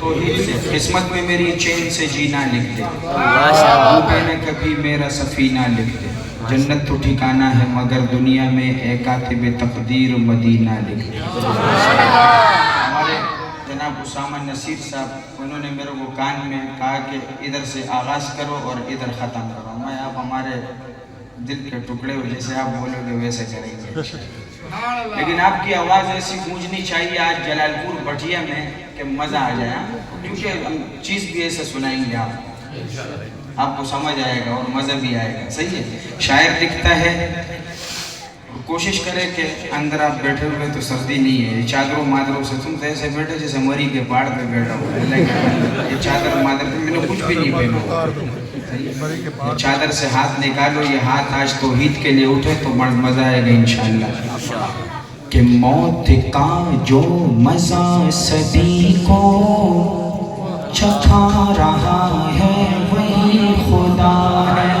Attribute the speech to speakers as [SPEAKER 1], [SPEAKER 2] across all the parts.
[SPEAKER 1] توحید سے قسمت میں میری چین سے جینا لکھ دے ڈوبے نہ کبھی میرا سفینہ لکھ دے جنت تو ٹھکانہ ہے مگر دنیا میں اے کاتب تقدیر مدینہ لکھ دے ہمارے جناب اسامہ نصیر صاحب انہوں نے میرے کو کان میں کہا کہ ادھر سے آغاز کرو اور ادھر ختم کرو میں آپ ہمارے دل کے ٹکڑے ہو جیسے آپ بولو گے ویسے کریں گے لیکن آپ کی آواز ایسی گونجنی چاہیے آج جلال پور بٹیا میں کہ مزہ آ جائے کیونکہ چیز بھی ایسے سنائیں گے آپ کو سمجھ آئے گا اور مزہ بھی آئے گا صحیح ہے شاعر لکھتا ہے کوشش کرے کہ اندر آپ بیٹھے ہوئے تو سردی نہیں ہے یہ چادروں مادروں سے تم تو ایسے بیٹھے جیسے مری کے پہاڑ پہ بیٹھا ہوا ہے یہ چادر مادر پہ میں نے کچھ بھی نہیں پہنا یہ چادر سے ہاتھ نکالو یہ ہاتھ آج توحید کے لیے اٹھے تو بڑا مزہ آئے گا انشاءاللہ کہ موت کا جو مزہ سبھی کو چکھا رہا ہے وہی خدا ہے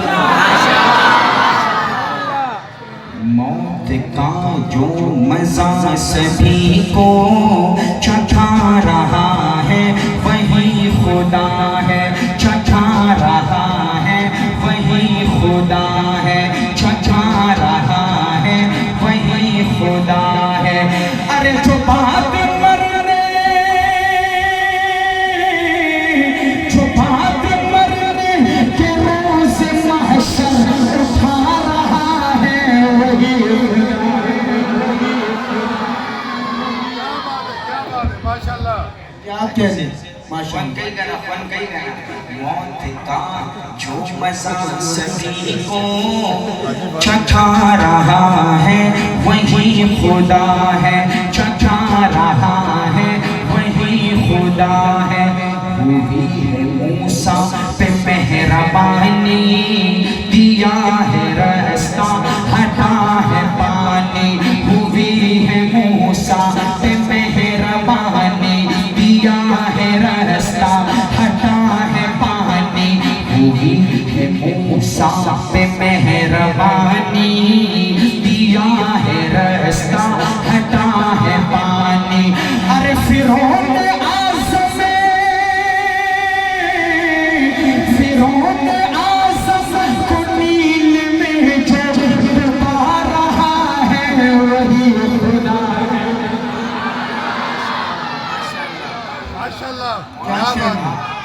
[SPEAKER 1] موت کا جو مزہ سبھی کو چکھا رہا ہے وہی خدا ہے چکھا رہا ہے وہی خدا ہے چکھا رہا ہے وہی خدا ہے ارے جو بات موت کا جو مزہ سبھی کو چکھا رہا ہے وہی خدا ہے چکھا رہا ہے وہی خدا ہے وہی ہے موسیٰ پہ مہربانی دیا ہے رستہ ہٹا ہے پانی وہی ہے موسیٰ پہ مہربانی دیا ہے رستہ ہٹا ہے پانی وہی ہے موسیٰ پہ مہربانی دیا ہے رستہ ہٹا ہے پانی ارے فرعون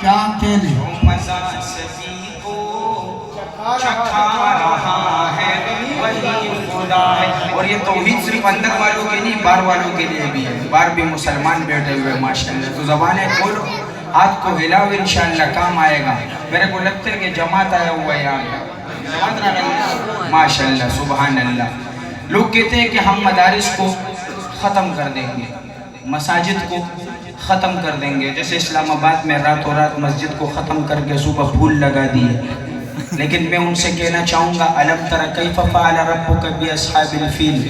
[SPEAKER 2] کیا کہنے
[SPEAKER 1] مزہ سبھی کو چکھا رہا ہے وہی خدا ہے اور یہ توحید صرف اندر والوں کے نہیں باہر والوں کے لیے بھی ہے باہر بھی مسلمان بیٹھے ہوئے ماشاءاللہ تو زبانیں کھولو ہاتھ کو ہلاؤ انشاءاللہ کام آئے گا میرے کو لگتا ہے کہ جماعت آیا ہوا ہے یہاں جماعت نہ ماشاءاللہ سبحان اللہ لوگ کہتے ہیں کہ ہم مدارس کو ختم کر دیں گے مساجد کو ختم کر دیں گے جیسے اسلام آباد میں راتوں رات مسجد کو ختم کر کے صبح پھول لگا دیے لیکن میں ان سے کہنا چاہوں گا الم تر کیف فعل ربک باصحاب الفیل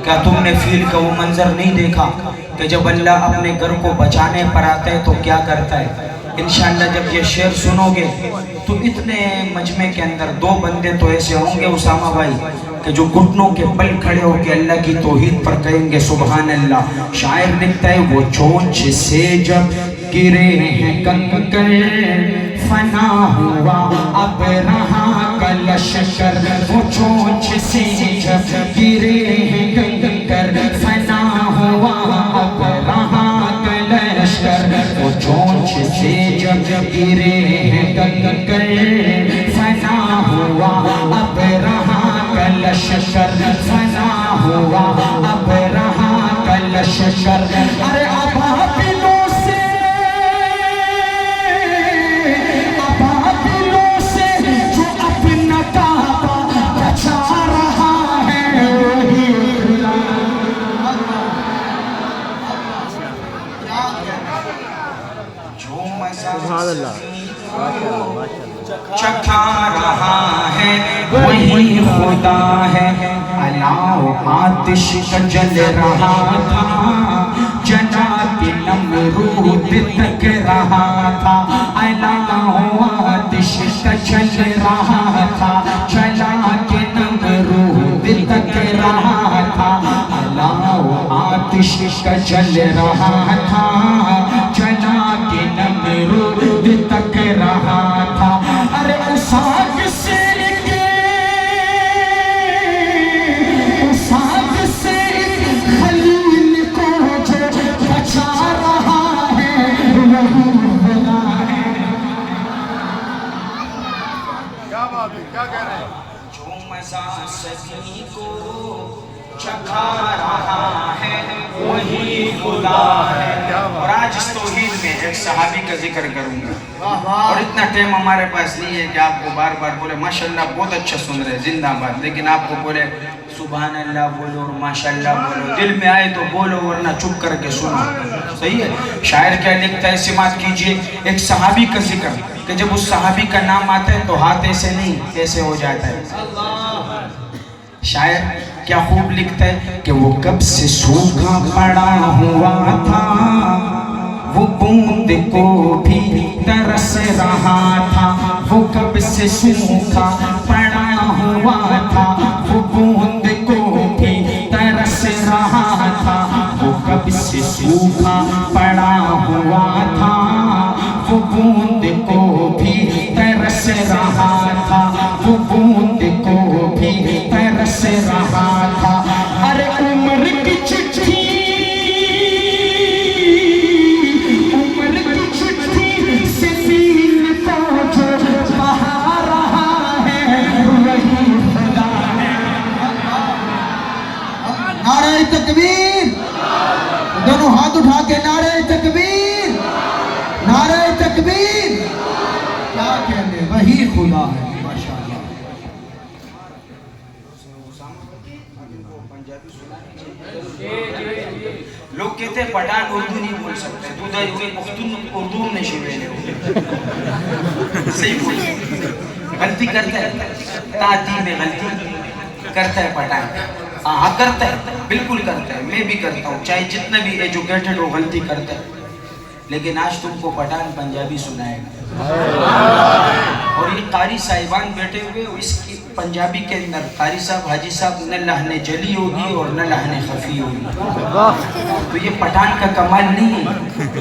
[SPEAKER 1] کیا تم نے فیل کا وہ منظر نہیں دیکھا کہ جب اللہ اپنے گھر کو بچانے پر آتا ہے تو کیا کرتا ہے انشاءاللہ جب یہ شعر سنو گے تو اتنے مجمع کے اندر دو بندے تو ایسے ہوں گے اسامہ بھائی کہ جو گھٹنوں کے بل کھڑے ہو کے اللہ کی توحید پر کہیں گے سبحان اللہ شاعر لکھتا ہے وہ چونچ سے جب گرے ہیں کنکر فنا ہوا اب رہا کا لشکر وہ چونچ سے جب گرے ہیں کنکر فنا ہوا اب رہا کا لشکر وہ چونچ سے جب گرے ہیں کنکر فنا ہوا اب رہا لشکر فنا ہوا اب رہا کا لشکر ارے ابابلوں سے جو اپنا کعبہ بچا رہا ہے وہی جو مزہ چکھا رہا ہے وہی خدا ہے اللہ آتش کا جل رہا تھا جناب نمرود تک رہا تھا اللہ آتش کا جل رہا تھا چلا کے نمرود تک رہا تھا اللہ آتش کا جل رہا تھا چلا کے مزہ سبھی کو چکھا رہا ہے وہی خدا ہے. اور آج اس توحید میں ایک صحابی کا ذکر کروں گا, اور اتنا ٹائم ہمارے پاس نہیں ہے کہ آپ کو بار بار بولے ماشاءاللہ بہت اچھا سن رہے زندہ باد, لیکن آپ کو بولے سبحان اللہ بولو اور ماشاءاللہ بولو, دل میں آئے تو بولو ورنہ چپ کر کے سنو. صحیح ہے. شاعر کیا لکھتا ہے, سماعت کیجئے ایک صحابی کا ذکر کہ جب اس صحابی کا نام آتا ہے تو ہاتھ ایسے نہیں ایسے ہو جاتا ہے. شاعر کیا خوب لکھتا ہے کہ وہ کب سے سوکھا پڑا ہوا تھا, وہ بوند کو بھی ترس رہا تھا. وہ کب سے سوکھا پڑا ہوا تھا, وہ بوند کو بھی ترس رہا تھا. وہ کب سے سوکھا پڑا ہوا تھا, وہ بوند کو بھی ترس رہا تھا. وہ بوند کو بھی ترس رہا تھا. ارے عمر کی چٹھی, عمر کی چٹھی سے دل کو جو بہا رہا ہے وہی خدا ہے.
[SPEAKER 2] نعرہ تکبیر, دونوں ہاتھ اٹھا کے نعرہ تکبیر, نعرہ تکبیر. کیا کہنے, وہی خدا ہے. ماشاءاللہ.
[SPEAKER 1] لوگ کہتے ہیں پٹھان اردو نہیں بول سکتے, تو دا ہوئے پختون اردو نہیں شویلے ہوئے. صحیح بولے, غلطی کرتا ہے, تعدی میں غلطی کرتا ہے پٹھان. ہاں کرتا ہے, بالکل کرتا ہے, میں بھی کرتا ہوں, چاہے جتنا بھی ایجوکیٹڈ ہو غلطی کرتا ہے. لیکن آج تم کو پٹھان پنجابی سنائے گا, اور یہ قاری صاحبان بیٹھے ہوئے, اس کی پنجابی کے اندر قاری صاحب حاجی صاحب نہ لہنے جلی ہوگی اور نہ لہنے خفی ہوگی. تو یہ پٹھان کا کمال نہیں ہے,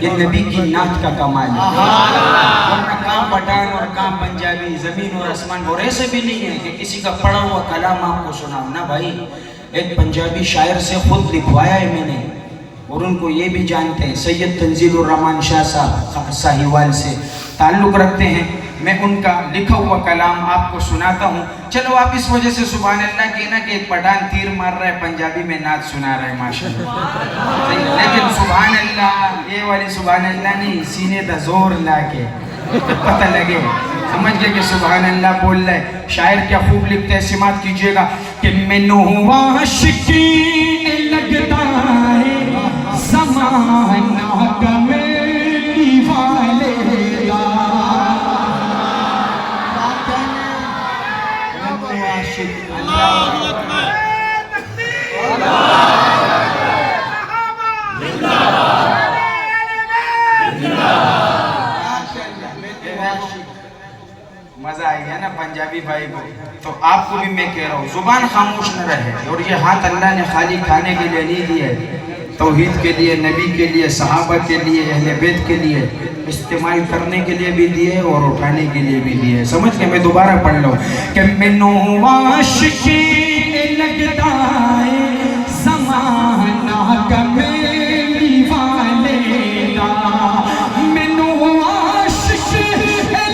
[SPEAKER 1] یہ نبی کی نعت کا کمال ہے. ورنہ کہاں پٹھان اور کہاں پنجابی, زمین اور آسمان. اور ایسے بھی نہیں ہے کہ کسی کا پڑھا ہوا کلام آپ کو سناؤں نا بھائی. ایک پنجابی شاعر سے خود لکھوایا ہے میں نے, اور ان کو یہ بھی جانتے ہیں, سید تنزیل الرحمان شاہ صاحب ساہیوال سے تعلق رکھتے ہیں. میں ان کا لکھا ہوا کلام آپ کو سناتا ہوں. چلو آپ اس وجہ سے سبحان اللہ کہنا کہ ایک پٹھان تیر مار رہا ہے, پنجابی میں نعت سنا رہا ہے ماشاءاللہ. لیکن سبحان اللہ یہ والی سبحان اللہ نہیں, سینے دا زور لا کے پتہ لگے, سمجھ گئے کہ سبحان اللہ بول رہا ہے. شاعر کیا خوب لکھتا ہے, سماعت کیجئے گا کہ مینوں عاشقی لگتا ہے زمانہ کمیلی والے دا. مزہ آئی ہے نا پنجابی بھائی کو. تو آپ کو بھی میں کہہ رہا ہوں زبان خاموش نہ رہے, اور یہ ہاتھ اللہ نے خالی کھانے کے لیے نہیں دیے, توحید کے لیے, نبی کے لیے, صحابہ کے لیے, اہل بیت کے لیے استعمال کرنے کے لیے بھی دیے اور اٹھانے کے لیے بھی دیے. سمجھ کے میں دوبارہ پڑھ لوں کہ مینوں عاشقی لگتا ہے زمانہ کمیلی والے دا. مینوں عاشقی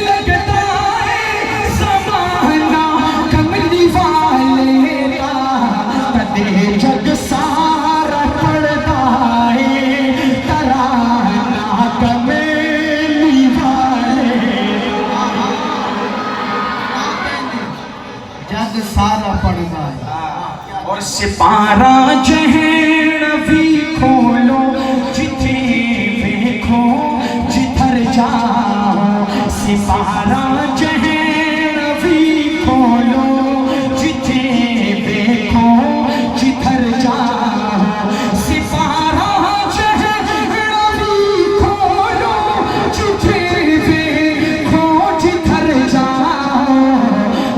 [SPEAKER 1] لگتا ہے زمانہ کمیلی والے دا. تدے جگ سارا پڑتا ہے ترانہ کمیلی والے.
[SPEAKER 2] جگ سارا پڑھتا ہے.
[SPEAKER 1] اور سپارہ جہن بھی کھولو جتھے دیکھو جدھر جاؤ. سپارہ جہن بھی کھولو جتھے دیکھو جدھر جاؤ. سپارہ جہن بھی کھولو جتھے دیکھو جدھر جاؤ.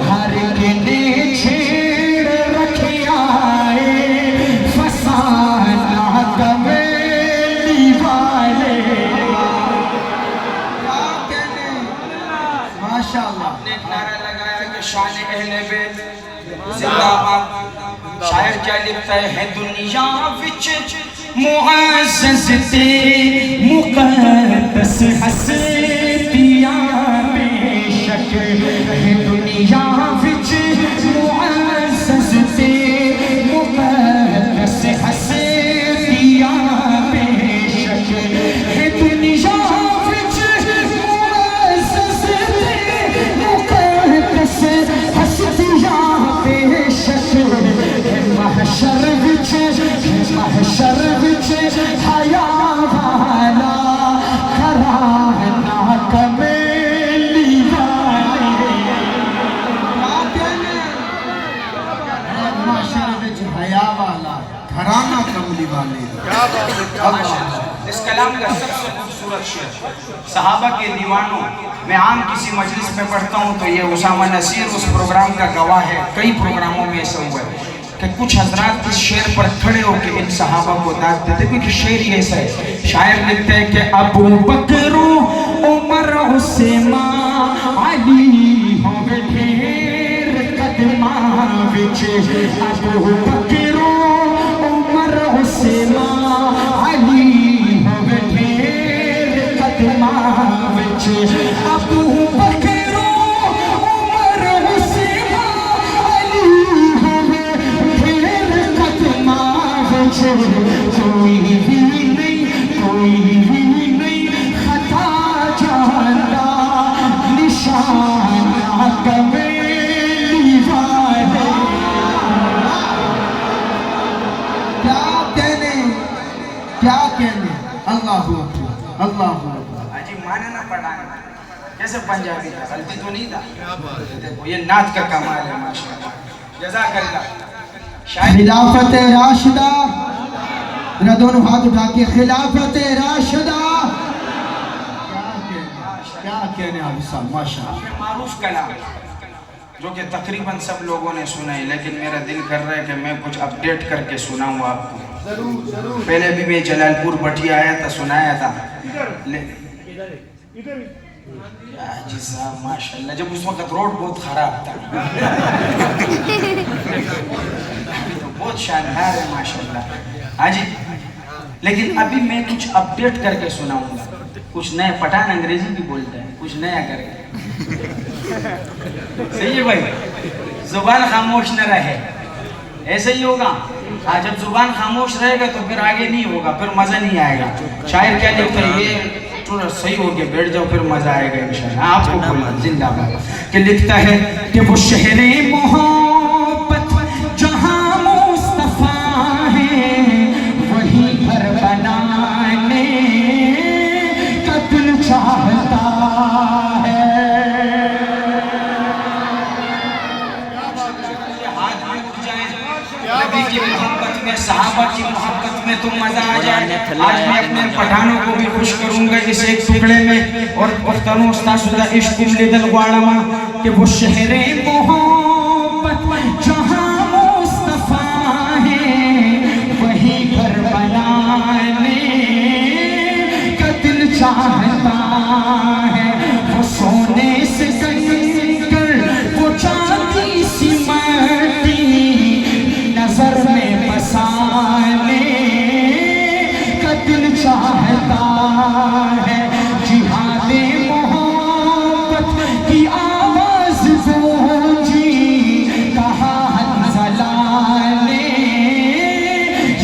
[SPEAKER 1] ہر گنے چھیڑ رکھے آئے فسانہ کمیلی والے.
[SPEAKER 2] ماشاءاللہ.
[SPEAKER 1] نے نعرہ لگایا کہ شان اہل بیت زندہ باد. شاعر کیا لکھتا ہے دنیا وچ معزز تے مقدس ہستیاں بے شک ہے. دنیا وچ معزز
[SPEAKER 2] رانا کملی والے
[SPEAKER 1] اس کلام کا سب سے خوبصورت شعر صحابہ کے دیوانوں میں عام کسی مجلس میں پڑھتا ہوں تو یہ اسامہ نصیر اس پروگرام کا گواہ ہے. کئی پروگراموں میں ایسا ہوا ہے کہ کچھ حضرات اس شعر پر کھڑے ہو کے ان صحابہ کو داد دیتے کیونکہ شعر ہی ایسا ہے. شاعر لکھتے ہیں کہ ابو بکر عمر عثمان علی ہوں گے ڈھیر قدماں وچ. ابو بکر عمر عثمان علی ہوں گے ڈھیر قدماں وچ. ابو بکر عمر عثمان علی ہوں گے ڈھیر قدماں وچ. کوئی بھی نہیں خطا جانتا نشان کمیلی والے.
[SPEAKER 2] کیا کہنے اللہ اکبر اللہ اکبر.
[SPEAKER 1] جی مانے نہ پڑھانا جیسے پنجابی تھا غلطی تو نہیں تھا. دیکھو یہ نعت کا کمال ہے ماشاءاللہ. جزاک اللہ.
[SPEAKER 2] خلافت راشدہ ذرا دونوں ہاتھ اٹھا کے خلافت راشدہ. کیا کہنے حافظ صاحب ماشاءاللہ.
[SPEAKER 1] معروف کلام جو کہ تقریباً سب لوگوں نے سنا ہے لیکن میرا دل کر رہا ہے کہ میں کچھ اپڈیٹ کر کے سناؤں آپ کو. پہلے بھی میں جلال پور بٹھی آیا تھا سنایا تھا. جی صاحب ماشاءاللہ جب اس وقت روڈ بہت خراب تھا تو بہت شاندار ہے ماشاءاللہ. ہاں جی لیکن ابھی میں کچھ اپڈیٹ کر کے سناؤں گا. کچھ نئے پٹھان انگریزی بھی بولتا ہے کچھ نیا کر کے. صحیح ہے بھائی. زبان خاموش نہ رہے ایسے ہی ہوگا. ہاں جب زبان خاموش رہے گا تو پھر آگے نہیں ہوگا پھر مزہ نہیں آئے گا. شاعر کیا لکھتا ہے یہ تھوڑا صحیح ہو گیا بیٹھ جاؤ پھر مزہ آئے گا انشاءاللہ. آپ کو بولنا زندہ باد کہ لکھتا ہے کہ وہ شہر محبت جہاں مصطفیٰ ہے وہی گھر بنانے کا دل چاہتا ہے. نبی کی محبت میں صحابہ کی محبت میں تو مزہ آ جائے. آج میں اپنے پٹھانوں کو بھی خوش کروں گا اس ایک ٹکڑے میں اور پختانوں استاسدہ عشق لیدل غوالما کہ وہ شہر محبت جہاں مصطفیٰ ہے وہی گھر بنانے کا دل چاہتا ہے. وہ سونے سے کنکر وہ چاندی سی مٹی نظر میں بسانے کا دل چاہتا ہے. جہاد محبت کی آواز گونجی کہا حنظلہ نے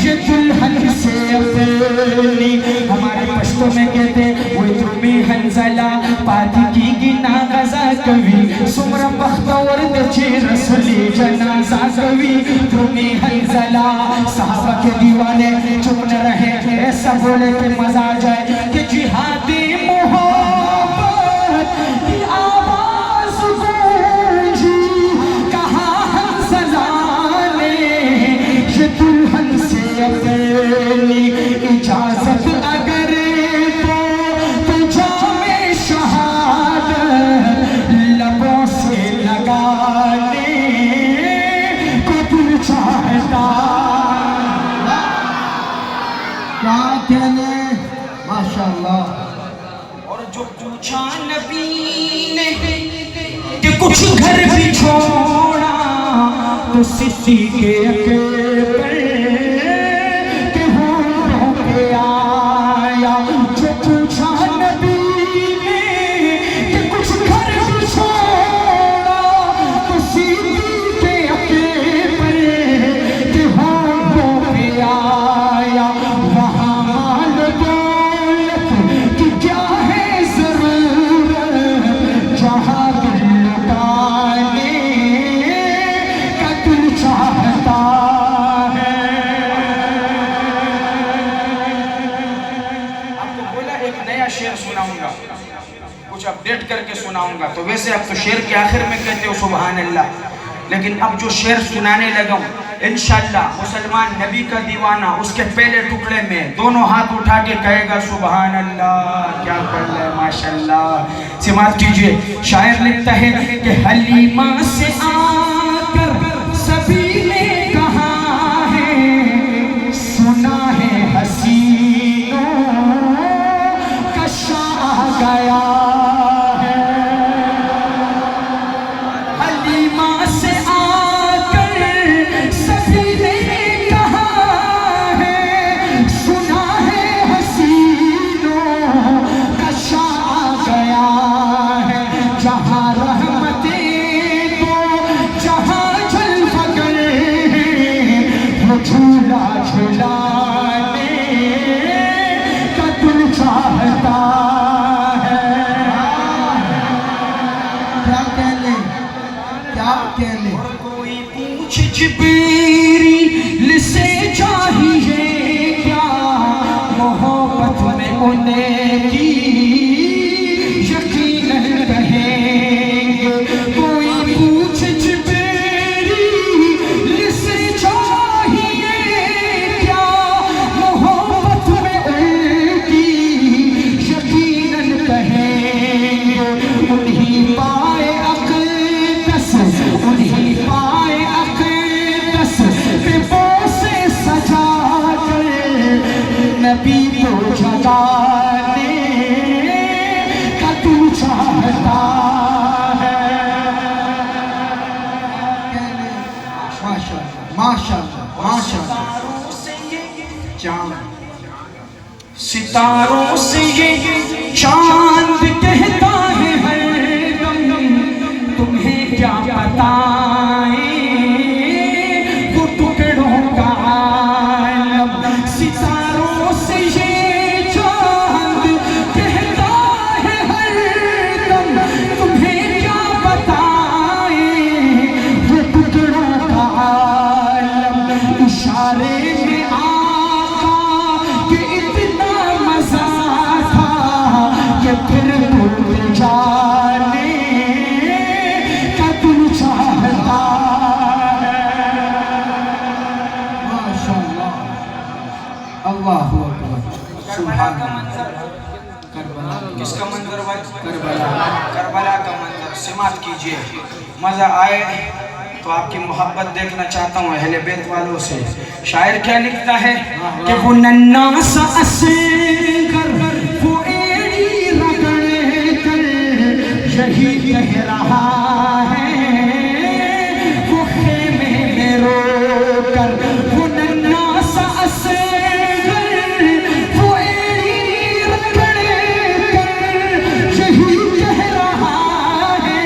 [SPEAKER 1] یہ دلہن سے اپنی. ہمارے پشتوں میں کہتے وہ تمہیں حنظلہ پاتی کی گنا غزہ کبھی سمر بختور دچے رسولی جنازہ کبھی تمہیں حنظلہ. صحابہ کے دیوانے چپ نہ رہے ایسا بولے کہ مزہ آ جائے کہ جہاد محبت کی آواز گونجی کہا حنظلہ نے یہ دلہن سے اپنی اجازت اگر تو جام شہادت لبوں سے لگانے کو دل چاہتا.
[SPEAKER 2] کیا کہنے ماشاءاللہ.
[SPEAKER 1] اور جو پوچھا نبی نے کہ کچھ گھر بھی چھوڑا تو سسی کے اکبر کے ہونوں پہ آیا. جو پوچھا نبی نے کہ کچھ گھر بھی چھوڑا تو سسی کے اکبر کے ہونوں پہ آیا. وہاں مال دولت کی کیا ہے ضرورت جہاں دل لٹانے کا دل چاہتا ہے. آپ کو بولا ایک نیا شعر سناؤں گا کچھ اپڈیٹ کر کے سناؤں گا. تو ویسے اب تو شعر کے آخر میں کہتے ہو سبحان اللہ لیکن اب جو شعر سنانے لگا ہوں انشاءاللہ مسلمان نبی کا دیوانہ اس کے پہلے ٹکڑے میں دونوں ہاتھ اٹھا کے کہے گا سبحان اللہ. کیا پڑھ رہے ہیں ماشاءاللہ. سماعت کیجئے. شاعر لکھتا ہے کہ حلیمہ سے آ کر سبھی نے کہا ہے سنا ہے حسینوں کا شاہ گیا ہے. حلیمہ سے آ کر سبھی نے کہا ہے سنا ہے حسینوں کا شاہ گیا ہے. جہاں رحمتیں تو جہاں جلوگر وہ جھولا جھولانے کا دل چاہتا ہے.
[SPEAKER 2] کیا کہنے کیا کہنے.
[SPEAKER 1] کوئی پوچھ جبریل سے چاہیے کیا محبت میں انہیں کی یقیناً کہیں گے. کوئی پوچھ جبریل سے چاہیے کیا محبت میں ان کی یقیناً کہیں گے. انہیں پائے اقدس انہیں پائے اقدس پہ بوسے سجا کر نبی کو جگانے کا دل چاہتا ہے.
[SPEAKER 2] ماشاءاللہ ماشاءاللہ ماشاءاللہ. چاند
[SPEAKER 1] ستاروں سے یہ چاند کہتا ہے ہر دم تمہیں کیا بتائیں وہ ٹکڑوں کا عالم. ستاروں سے یہ چاند کہتا ہے ہر دم تمہیں کیا بتائیں وہ ٹکڑوں کا عالم. اشارے میں آقا کہ اتنا مزہ تھا کہ پھر بھول جانے کا دل چاہتا ہے.
[SPEAKER 2] ماشاءاللہ. اللہ اکبر. سبحان
[SPEAKER 1] کا
[SPEAKER 2] اللہ.
[SPEAKER 1] منظر
[SPEAKER 2] کربلا
[SPEAKER 1] کس کا منظر بھائی؟
[SPEAKER 2] کربلا.
[SPEAKER 1] کربلا کا منظر. سماعت کیجئے. مزہ آئے تو آپ کی محبت دیکھنا چاہتا ہوں اہل بیت والوں سے. شاعر کیا لکھتا ہے کہ وہ ننھا سا اصغر وہ ایڑی رگڑ کر یہی کہہ رہا ہے وہ خیمے میں رو کر. وہ ننھا سا اصغر وہ ایڑی رگڑ کر یہی کہہ رہا ہے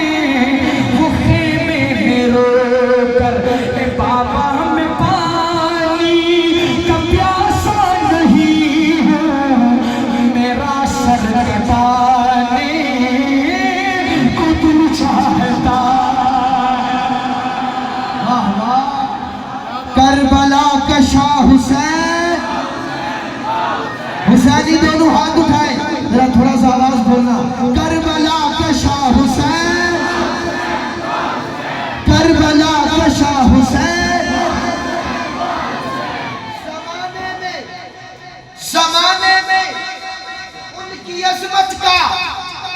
[SPEAKER 1] وہ خیمے میں رو کر. اے بابا میں پانی کا پیاسا نہیں ہوں میرا سر کٹانے کو دل چاہتا ہے.
[SPEAKER 2] واہ واہ. کربلا کا شاہ حسین. حسینی دونوں ہاتھ اٹھائے ذرا تھوڑا سا آواز بولنا. کربلا کا شاہ حسین. کربلا کا شاہ حسین. زمانے میں ان کی عظمت کا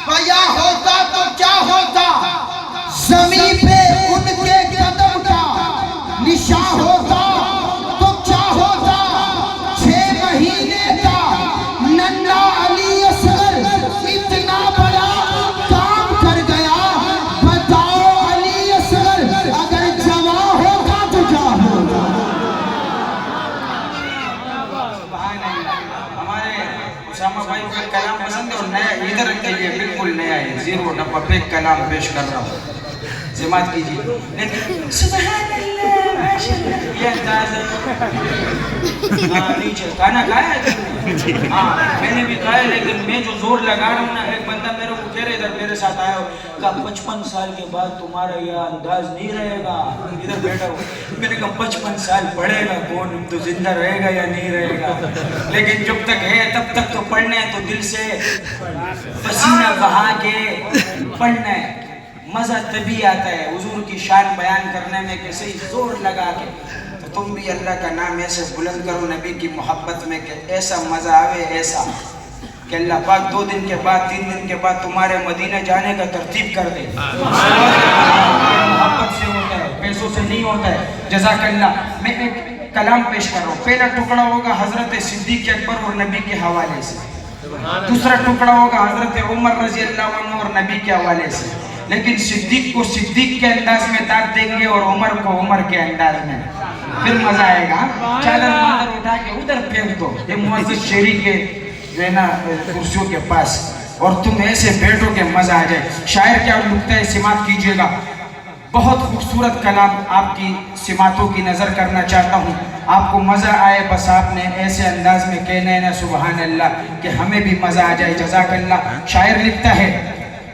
[SPEAKER 2] بیاں ہوتا تو کیا ہوتا. زمین پہ ان کے قدم کا نشان ہوتا تو کیا ہوتا. 6 مہینے کا ننھا علی اصغر اتنا بڑا کام کر گیا. بتاؤ علی اصغر اگر جوان ہوگا تو کیا ہوگا.
[SPEAKER 1] ہمارے اسامہ بھائی کا کلام پسند ہے اور نیا ادھر کے لیے بالکل نیا ہے. زیرو ڈبہ پیک کلام پیش کر رہا ہوں. سماعت کیجیے. لیکن سبحان اللہ ماشاءاللہ یہ انداز ہے. ہاں نیچے گانا گایا ہے. ہاں میں نے بھی گایا لیکن میں جو زور لگا رہا ہوں نا ایک بندہ میرے کو کہہ رہے ادھر میرے ساتھ آیا ہو کہا 55 سال کے بعد تمہارا یہ انداز نہیں رہے گا. ادھر بیٹھا ہو میں نے کہا 55 سال پڑھے گا کون تو زندہ رہے گا یا نہیں رہے گا. لیکن جب تک ہے تب تک تو پڑھنا ہے تو دل سے پسینہ بہا کے پڑھنا ہے. مزہ تبھی آتا ہے حضور کی شان بیان کرنے میں کہ صحیح زور لگا کے. تو تم بھی اللہ کا نام ایسے بلند کرو نبی کی محبت میں کہ ایسا مزہ آوے، ایسا کہ اللہ پاک 2 دن کے بعد 3 دن کے بعد تمہارے مدینہ جانے کا ترتیب کر دے۔ محبت سے ہوتا ہے، پیسوں سے نہیں ہوتا ہے۔ جزاک اللہ۔ میں ایک کلام پیش کر رہا ہوں۔ پہلا ٹکڑا ہوگا حضرت صدیق اکبر اور نبی کے حوالے سے، دوسرا ٹکڑا ہوگا حضرت عمر رضی اللہ عنہ اور نبی کے حوالے سے، لیکن صدیق کو صدیق کے انداز میں داد دیں گے اور عمر کو عمر کے انداز میں، پھر مزہ آئے گا۔ چادر مادر اٹھا کے ادھر پھینک دو، یہ معزز شیری کے جو ہے نا کرسیوں کے پاس، اور تم ایسے بیٹھو کہ مزہ آ جائے۔ شاعر کیا نکتہ سماعت کیجئے گا۔ بہت خوبصورت کلام آپ کی سماعتوں کی نظر کرنا چاہتا ہوں، آپ کو مزہ آئے، بس آپ نے ایسے انداز میں کہنا ہے نا سبحان اللہ کہ ہمیں بھی مزہ آ جائے۔ جزاک اللہ۔ شاعر لکھتا ہے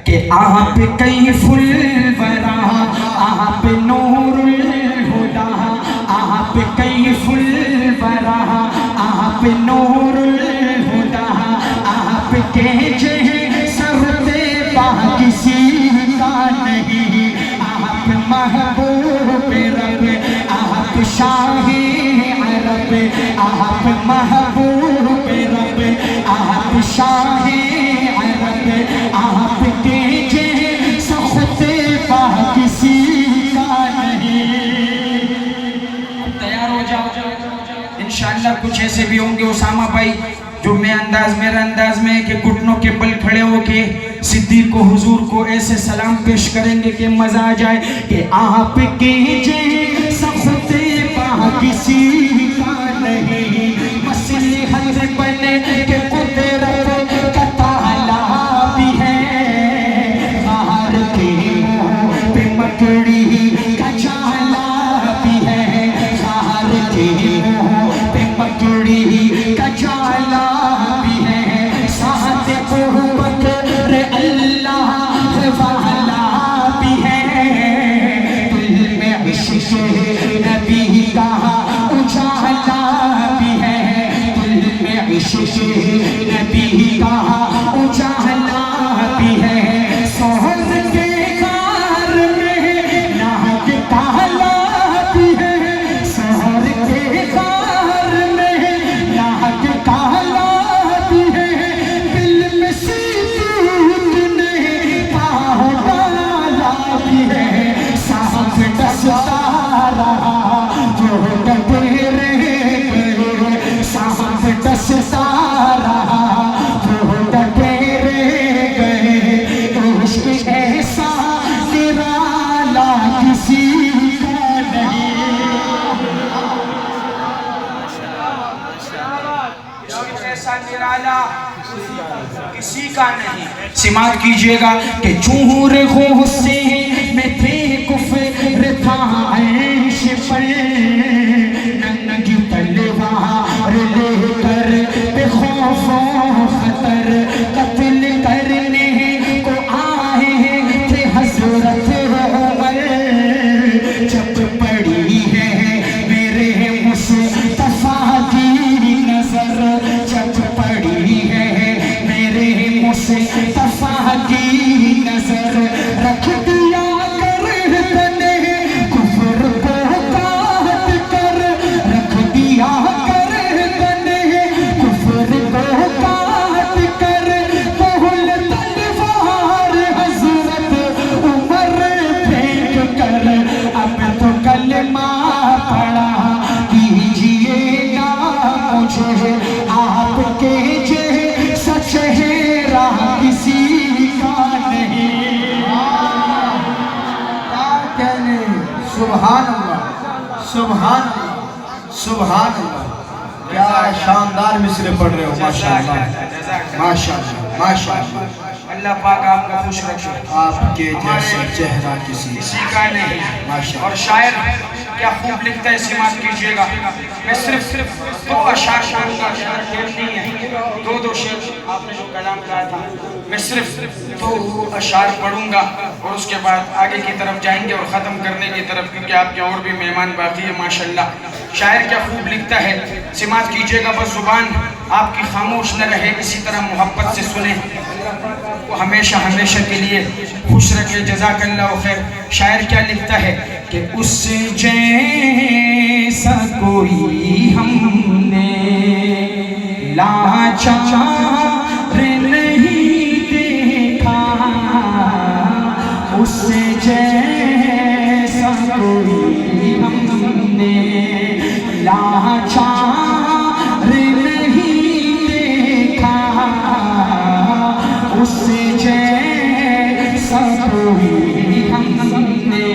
[SPEAKER 1] کہ آپ کیف الورا، آپ نور الہدا، آپ کیف الورا، آپ نور الہدا، آپ کے جیسا رتبہ کسی کا نہیں، آپ محبوب رب، آپ شاہ عرب، آپ محبوب رب، آپ شاہ عرب، آپ کے جیسا خطبہ کسی کا نہیں۔ اب تیار ہو جاؤ، انشاءاللہ کچھ ایسے بھی ہوں گے اسامہ بھائی جو میرا انداز میں ہے کہ گھٹنوں کے بل کھڑے ہو کے صدیق کو حضور کو ایسے سلام پیش کریں گے کہ مزہ آ جائے کہ آپ کے جیسا خطبہ کسی کا نہیں، مصلحت بنے کہ قدرت کا تالا بھی ہے، غار کے منہ پہ مکڑی کا جالا بھی ہے، غار کے منہ پہ مکڑی کا جالا بھی ہے، ساتھ بکر اللہ والا بھی ہے، دل میں عشق نبی کا اجالا بھی ہے، دل میں عشق نبی کا اجالا بھی ہے، سوز کے غار میں ناگ کالا بھی ہے، سوز کے غار میں ناگ کالا بھی ہے، دل میں صدیق نے پاؤں ڈالا بھی ہے، سانس ڈستا رہا جو ڈبے رہ گئے، سانس ڈستا رہا جو ڈبے رہ گئے، عشق ایسا نرالا کسی کا نہیں، عشق ایسا نرالا کسی کا نہیں۔ سماعت کیجئے گا کہ چور غصے میں تھے کفر تھا عیش پر، ننگی تلوار لے کر بے خوف و خطر قتل کرنے کو آئے تھے حضرت عمر، جب پڑی ہے میرے مصطفیٰ کی نظر، جب پڑی ہے میرے مصطفیٰ کی نظر، رکھ دیا گردن کفر کو کاٹ کر، رکھ دیا گردن کفر کو کاٹ کر، بہل تلوار حضرت عمر پھینک کر، اب تو کلمہ پڑھا کیجئے گا مجھے، آپ کے جیسا چہرہ کسی کا نہیں۔
[SPEAKER 2] کیا کہنے، سبحان اللہ، سبحان اللہ، سبحان اللہ، کیا شاندار مصرے پڑھ رہے ہو، ماشاءاللہ ماشاءاللہ ماشاءاللہ۔
[SPEAKER 1] اللہ پاک آپ کو خوش رکھے،
[SPEAKER 2] آپ کے جیسا چہرہ کسی
[SPEAKER 1] کا نہیں۔ اور شاعر کیا خوب لکھتا ہے، سماعت کیجئے گا۔ میں صرف 2 اشعار کا شعر کھیل نہیں ہے، 2 شعر آپ نے جو کلام کہا تھا میں صرف دو اشعار پڑھوں گا اور اس کے بعد آگے کی طرف جائیں گے اور ختم کرنے کی طرف، کیونکہ آپ کے اور بھی مہمان باقی ہیں ماشاءاللہ۔ شاعر کیا خوب لکھتا ہے، سماعت کیجئے گا، بس زبان آپ کی خاموش نہ رہے، اسی طرح محبت سے سنیں، وہ ہمیشہ ہمیشہ کے لیے خوش رکھے، جزاک اللہ خیر۔ شاعر کیا لکھتا ہے کہ اس جیسا کوئی ہم نے لاچار نہیں دیکھا، اس جیسا کوئی ہم نے لاچار نہیں دیکھا، اس جیسا کوئی ہم نے۔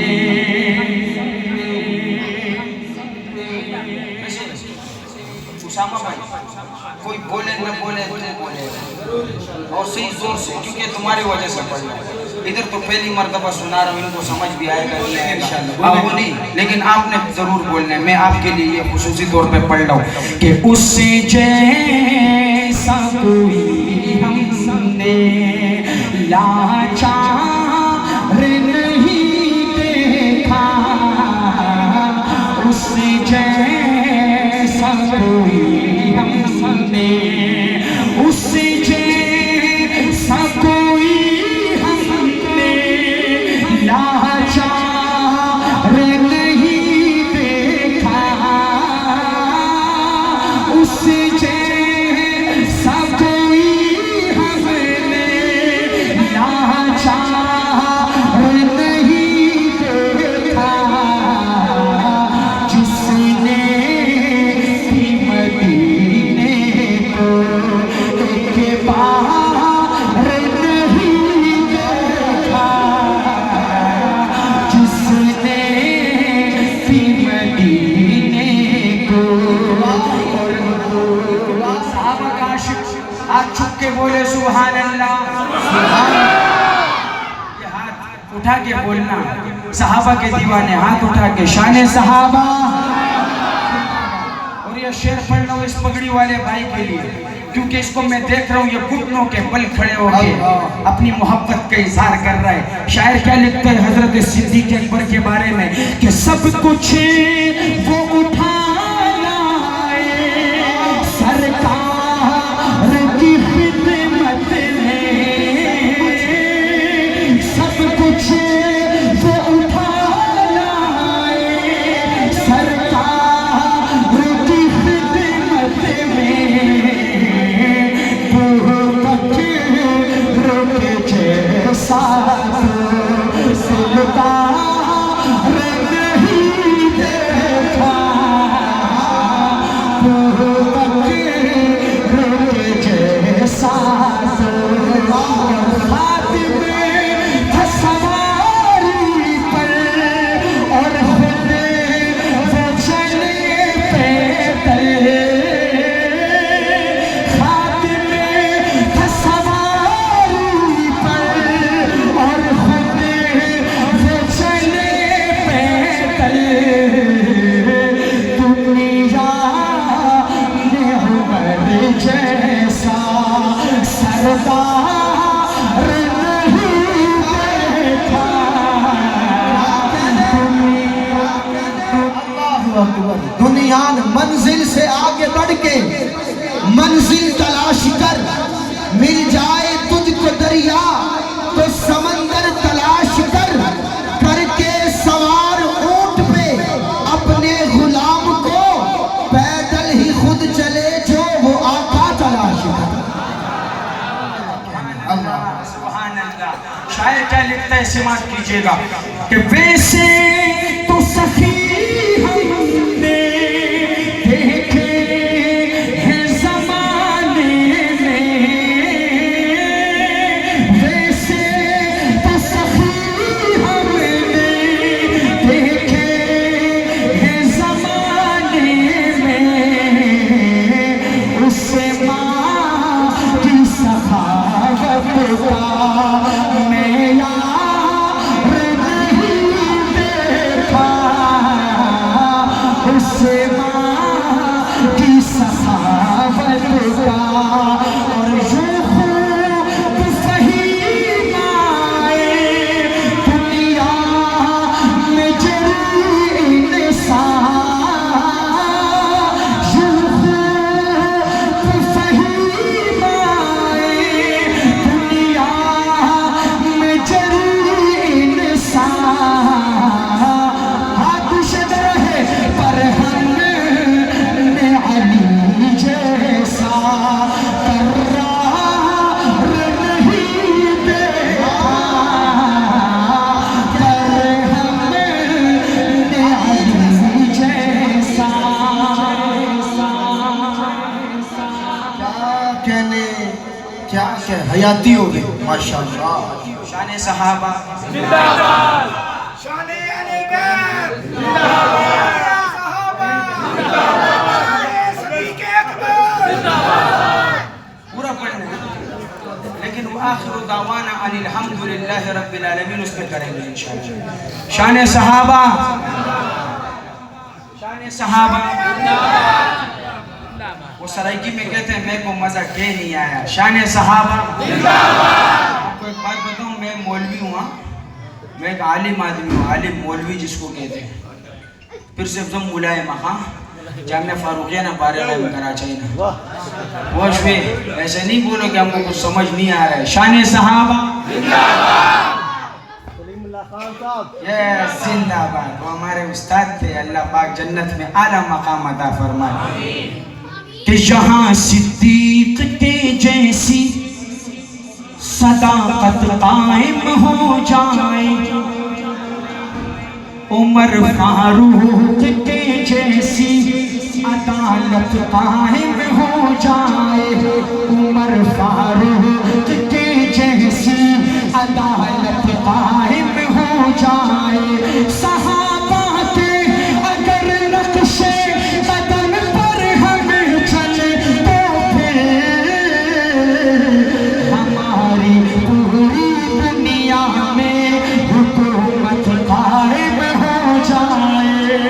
[SPEAKER 1] اسامہ بھائی کوئی بولے نہ بولے تو بولے اور صحیح زور سے، کیونکہ تمہاری وجہ سے پڑھ رہا ہوں، ادھر تو پہلی مرتبہ سنا رہا ہوں، ان کو سمجھ بھی آئے گا انشاءاللہ، وہ نہیں، لیکن آپ نے ضرور بولنا ہے۔ میں آپ کے لیے یہ خصوصی طور پہ پڑھ رہا ہوں کہ اس جیسا کوئی ہم نے لاچار نہیں دیکھا، اس جیسا کوئی ہم نے، اس جیسا کوئی ہم نے لاچار نہیں دیکھا، اس جیسا کوئی ہم نے لاچار نہیں دیکھا، جس نے مدینے کو ایک بار نہیں دیکھا، جس نے مدینے کو۔ صحابہ کا عاشق ہاتھ چھپ کے بولے سبحان اللہ، یہ ہاتھ اٹھا کے بولنا، صحابہ کے دیوانے ہاتھ اٹھا کے شان صحابہ۔ اور یہ شعر پڑھ رہا ہوں اس پگڑی والے بھائی کے لیے، کیونکہ اس کو میں دیکھ رہا ہوں یہ گھٹنوں کے بل کھڑے ہو کے اپنی محبت کا اظہار کر رہا ہے۔ شاعر کیا لکھتا ہے حضرت صدیق اکبر کے بارے میں کہ سب کچھ وہ اٹھا لائے سرکار کی خدمت میں، سب کچھ وہ اٹھا لائے سرکار کی خدمت میں، جیسا سلطان نہیں دیکھا، جیسا خاتم تھا سواری پر اور خود وہ چلے پیدل، خاتم تھا سواری پر اور خود وہ چلے پیدل، دنیا نے عمر جیسا سردار نہیں دیکھا،
[SPEAKER 2] دنیا منزل سے آگے بڑھ کے منزل تلاش کر، مل جائے تجھ کو دریا تو سمندر تلاش کر، کر کے سوار اونٹ پہ اپنے غلام کو، پیدل ہی خود چلے جو وہ آقا تلاش کر۔
[SPEAKER 1] سبحان اللہ۔ شاعر کیا لکھتا ہے سماعت کیجئے گا کہ ویسے تو سخی ہم نے دیکھے ہیں زمانے میں، ویسے تو سخی ہم نے دیکھے ہیں زمانے میں، اس ماں کی سخاوت کا معیار نہیں دیکھا،
[SPEAKER 2] کیا حیاتی ہو گئی ماشاءاللہ.
[SPEAKER 1] شان صحابہ
[SPEAKER 3] شان علی گڑھ صحابہ صدیق اکبر
[SPEAKER 1] پورا پڑھنا ہے لیکن آخر دعوانا ان الحمدللہ رب العالمین اس پہ کریں گے انشاءاللہ. شان صحابہ شان صحابہ وہ سرائکی میں کہتے ہیں میں کو مزہ کے نہیں آیا. شان صحابہ. آپ کو ایک بات بتاؤں میں مولوی ہوں ہاں میں ایک عالم آدمی ہوں. عالم مولوی جس کو کہتے ہیں پھر سے افضل ملائمہ ہاں جامعہ فاروقیہ نہ بارے میں کراچائی نہ وہ شوے ایسے نہیں بولو کہ ہم کو کچھ سمجھ نہیں آ رہا ہے. شان صحابہ یہ زندہ باد. وہ ہمارے استاد تھے اللہ پاک جنت میں اعلیٰ مقام عطا فرمائے کہ یہاں صدیق کے جیسی صداقت قائم ہو جائے عمر فاروق کے جیسی عدالت قائم ہو جائے عمر فاروق کے جیسی عدالت قائم ہو جائے. صحابہ کے اگر نقشے قدم پر ہم چلے تو پھر ہماری پوری دنیا میں حکومت قائم ہو جائے.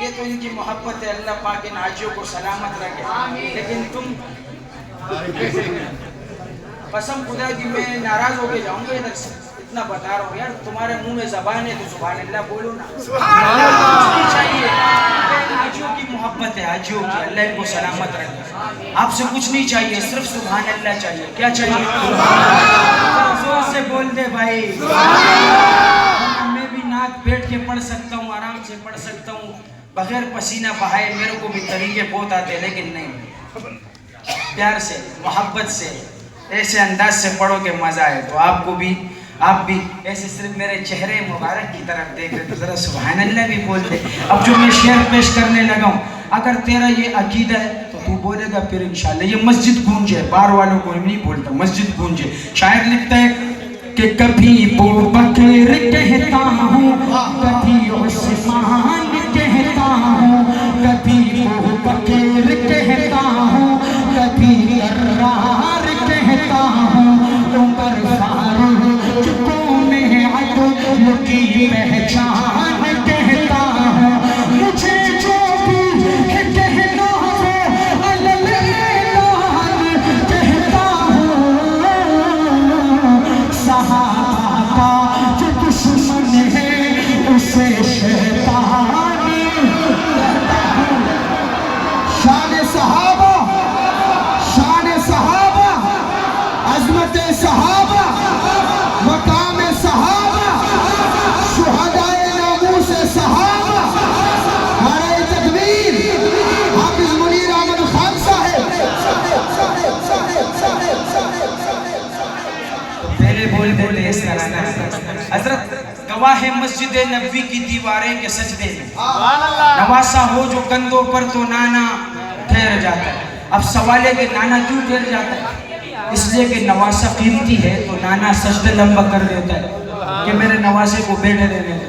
[SPEAKER 1] یہ تو ان کی محبت ہے. اللہ پاک ان حاجیوں کو سلامت رکھے. لیکن تم قسم خدا کی میں ناراض ہو کے جاؤں گا ادھر سے. اتنا بتا رہا ہوں یار تمہارے منہ میں زبان ہے تو سبحان اللہ بولو نا. کچھ چاہیے حاجیوں کی محبت ہے حاجیوں کی. اللہ ان کو سلامت رکھے. آپ سے کچھ نہیں چاہیے صرف سبحان اللہ چاہیے. کیا چاہیے؟ زور سے بول دے بھائی. میں بھی ناک بیٹھ کے پڑھ سکتا ہوں آرام سے پڑھ سکتا ہوں بغیر پسینہ بہائے. میرے کو بھی طریقے بہت آتے ہیں لیکن نہیں پیار سے محبت سے ایسے انداز سے پڑھو کہ مزہ آئے. تو آپ کو بھی آپ بھی ایسے صرف میرے چہرے مبارک کی طرف دیکھ رہے تو ذرا سبحان اللہ بھی بولتے. اب جو میں شعر پیش کرنے لگا ہوں اگر تیرا یہ عقیدہ ہے تو تو بولے گا پھر انشاءاللہ. یہ مسجد گونجے بار والوں کو نہیں بولتا مسجد گونجے. شاعر لکھتا ہے کہ کبھی بوبکر کہتا ہوں کبھی عثمان کہتا ہوں کبھی بوبکر کہتا ہوں کبھی قرار کہتا ہوں عمر فاروق کو میں عدل کی پہچان کہتا ہوں. مجھے جو بھی کہنا ہو علل اعلان کہتا ہوں. صحابہ کا جو دشمن ہے اسے شیطان کہتا ہوں.
[SPEAKER 2] شان صحابہ شان صحابہ عظمت صحابہ مقام صحابہ شہدائے ناموس صحابہ. نعرہ تکبیر حافظ منیر احمد خان صاحب.
[SPEAKER 1] پہلے بول دیتے اس طرح حضرت گواہ مسجد نبوی کی دیواریں کے سجدے میں نواسا ہو جو کندھوں پر تو نانا ٹھہر جاتا ہے. اب سوال ہے کہ نانا کیوں ٹھہر جاتا ہے؟ اس لیے کہ نواسا قیمتی ہے تو نانا سجدے لمبا کر دیتا ہے کہ میرے نواسے کو بیٹھے رہنے دو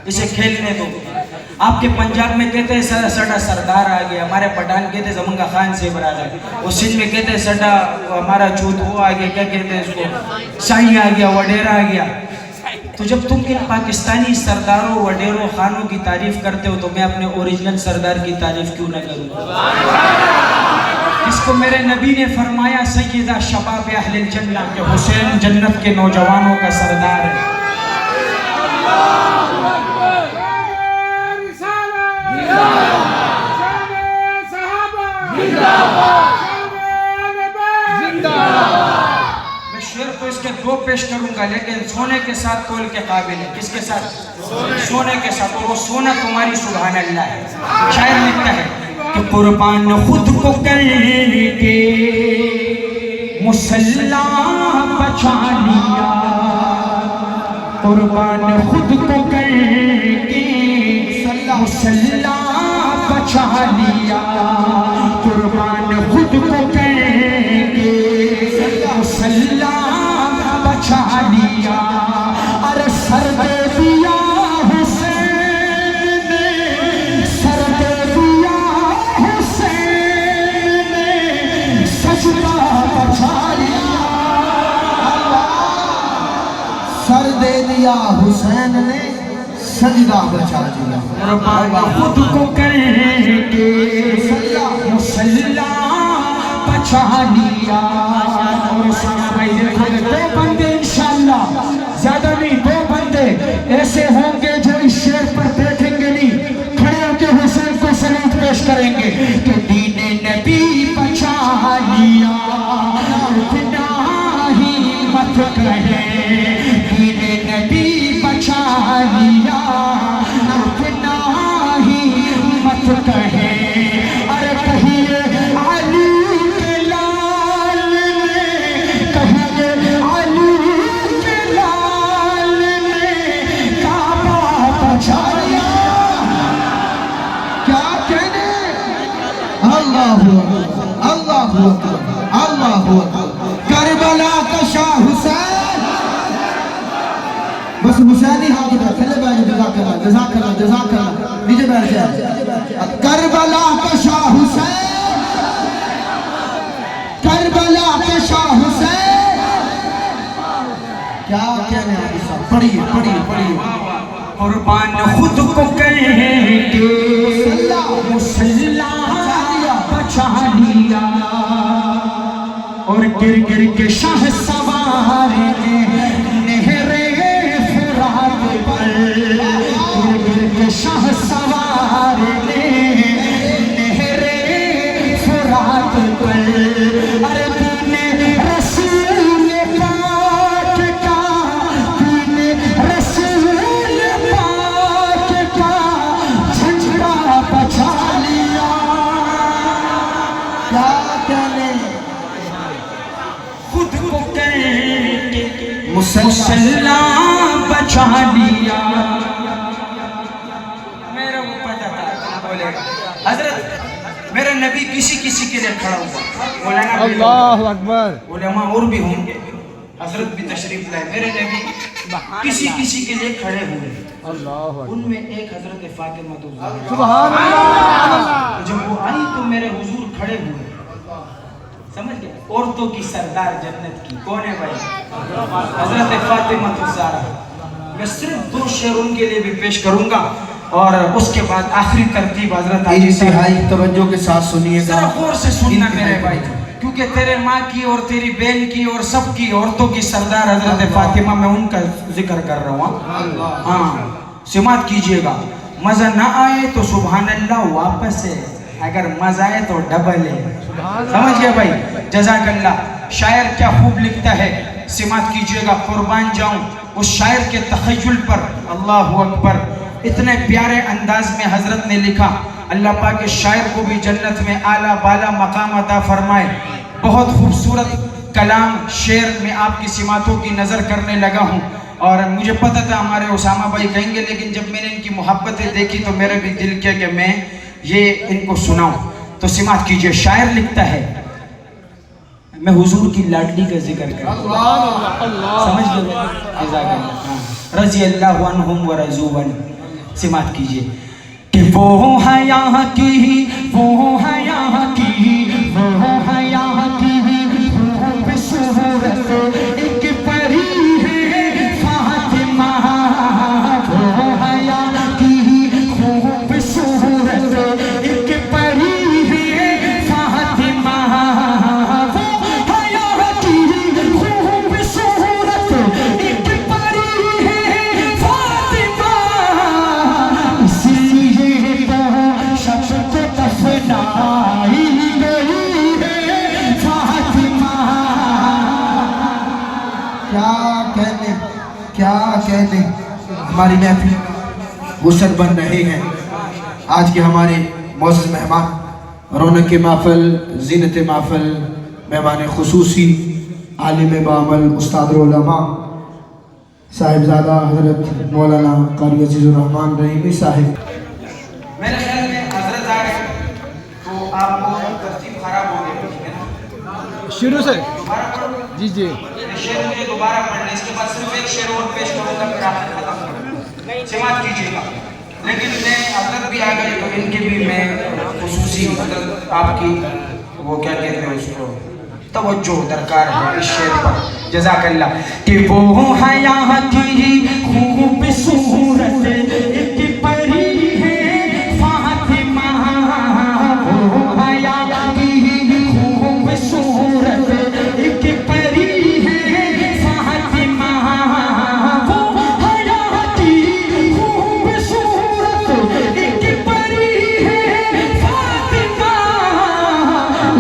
[SPEAKER 1] اسے کھیلنے دو. آپ کے پنجاب میں کہتے ہیں سڈا سردار آ گیا. ہمارے پٹھان کہتے ہیں زمنگا خان سے برادر. اور سندھ میں کہتے ہیں سڈا ہمارا چوت وہ آ گیا کیا کہتے ہیں اس کو سائی آ گیا وڈیرا آ گیا. تو جب تم ان پاکستانی سرداروں وڈیروں خانوں کی تعریف کرتے ہو تو میں اپنے اوریجنل سردار کی تعریف کیوں نہ کروں جس کو میرے نبی نے فرمایا سیدہ شباب اہل الجنہ کہ حسین جنت کے نوجوانوں کا سردار ہے. میں شعر کو اس کے دو پیش کروں گا لیکن سونے کے ساتھ تول کے قابل ہے. کس کے ساتھ؟ سونے کے ساتھ. اور وہ سونا تمہاری سبحان اللہ ہے. شاعر لکھتا ہے کہ قربان خود کو کر کے مسلح بچا لیا, قربان خود کو کر کے مسلح بچا لیا, قربان خود کو کر کے مسلح بچا لیا. ارے سر دے دیا حسین نے, سر دے دیا حسین نے, سجدہ بچا لیا.
[SPEAKER 2] سر دے دیا حسین نے, سجدہ بچا لیا.
[SPEAKER 1] قربان خود کو کر کے مسلح بچا لیا. اور سنا بھائی دیکھو گے دو بندے انشاءاللہ, زیادہ نہیں, دو بندے ایسے ہوں گے جو اس شعر پر دیکھیں گے نہیں, کھڑے ہو کے حسین کو سلوٹ پیش کریں گے کہ دین نبی بچا لیا, اتنا ہی مت کہیں, دین نبی بچا لیا, اتنا ہی مت کہیں. ارے کہیے علی کے لال نے, کہیے علی کے لال نے کعبہ بچا لیا.
[SPEAKER 2] کیا کہنے؟ اللہ اکبر, اللہ اکبر, اللہ اکبر. کربلا کا شاہ حسین, بس حسینی ہاتھ اٹھا, چلے بیٹھ, جزاک اللہ, جزاک اللہ, جزاک اللہ, نیچے بیٹھ جائے. کربلا کا شاہ حسین, کربلا کا شاہ حسین. کیا کہنے ہیں آپ صاحب, پڑھیے پڑھیے پڑھیے.
[SPEAKER 1] قربان خود کو کر کے مسلح بچا لیا, اور گر گر کے شاہ سوار نے نہر فرات پر, گر گر کے شاہ سوار نے نہر فرات پر. ارے دین رسول پاک کا, دین رسول پاک کا جھنڈا بچا لیا.
[SPEAKER 2] کیا کہنے؟
[SPEAKER 1] خود کو کر کے مسلح بچا لیا. میرا وہ پتہ تھا بولے گا حضرت میرا نبی کسی کے لیے کھڑا ہوا. مولانا اللہ اکبر, علماء اور بھی ہوں گے, حضرت بھی تشریف لائے. میرے نبی کسی کے لیے کھڑے ہوئے, ان میں ایک حضرت فاطمہ سبحان اللہ. جب وہ آئی تو میرے حضور کھڑے ہوئے, سمجھ گئے, عورتوں کی سردار جنت کی کون ہے بھائی؟ حضرت فاطمہ الزہرا. میں صرف دو شعر ان کے لیے بھی پیش کروں گا اور اس کے بعد آخری ترتیب حضرت
[SPEAKER 2] انتہائی توجہ کے ساتھ سنیے گا,
[SPEAKER 1] ذرا غور سے سننا میرے بھائی, کیونکہ تیرے ماں کی اور تیری بہن کی اور سب کی عورتوں کی سردار حضرت فاطمہ, میں ان کا ذکر کر رہا ہوں. ہاں سماعت کیجئے گا. مزہ نہ آئے تو سبحان اللہ واپس ہے, اگر مزہ آئے تو ڈبل ہے. سمجھ گئے بھائی, جزاک اللہ. شاعر کیا خوب لکھتا ہے, سماعت کیجئے گا. قربان جاؤں اس شاعر کے تخیل پر. اللہ اکبر, اتنے پیارے انداز میں حضرت نے لکھا. اللہ پاک کے شاعر کو بھی جنت میں اعلیٰ بالا مقام عطا فرمائے. بہت خوبصورت کلام شعر میں آپ کی سماعتوں کی نظر کرنے لگا ہوں, اور مجھے پتہ تھا ہمارے اسامہ بھائی کہیں گے, لیکن جب میں نے ان کی محبتیں دیکھی تو میرے بھی دل کیا کہ میں یہ ان کو سناؤں. تو سماعت کیجئے. شاعر لکھتا ہے, میں حضور کی لاڈلی کا ذکر کرتا ہوں, سمجھ گئے, جزاک اللہ, رضی اللہ عنہم و رضوا عنہ. سماعت کیجئے کہ وہ ہے یہاں کی, وہ ہے یہاں کی, وہ ہے یہاں کی, وہ بصورت ایک پری ہے فاطمہ. وہ ہے یہاں کی, وہ بصورت ایک پری ہے فاطمہ. وہ ہے یہاں کی, وہ بصورت ایک پری ہے فاطمہ. اس لیے تو شب کو دفنائی
[SPEAKER 2] صاحب نے ہماری محفل وسعت بن رہے ہیں. آج کے ہمارے معزز مہمان رونق محفل، زینت محفل، مہمان خصوصی، عالم بعمل، استاد العلماء صاحبزادہ حضرت مولانا قاری عزیز الرحمان رحیمی صاحب.
[SPEAKER 1] میرے خیال میں حضرت آئے تو آپ کو ترتیب خراب ہو گئی ہے نا.
[SPEAKER 4] شروع سے
[SPEAKER 1] دوبارہ پڑھو.
[SPEAKER 4] جی جی
[SPEAKER 1] یہ شعر مجھے دوبارہ پڑھنا ہے. اس کے بعد صرف ایک شعر اور پیش کروں گا پھر آپ ختم کروں. سماعت کیجیے گا. لیکن میں حضرت بھی آ گئے تو ان کے بھی میں خصوصی حضرت آپ کی وہ کیا کہتے ہیں اس کو توجہ درکار ہے اس شعر پر. جزاک اللہ. کہ وہ حیا کی خوبصورت ایک پری ہے فاطمہ، وہ حیا کی خوبصورت ایک پری ہے فاطمہ، وہ حیا کی خوبصورت ایک پری ہے فاطمہ،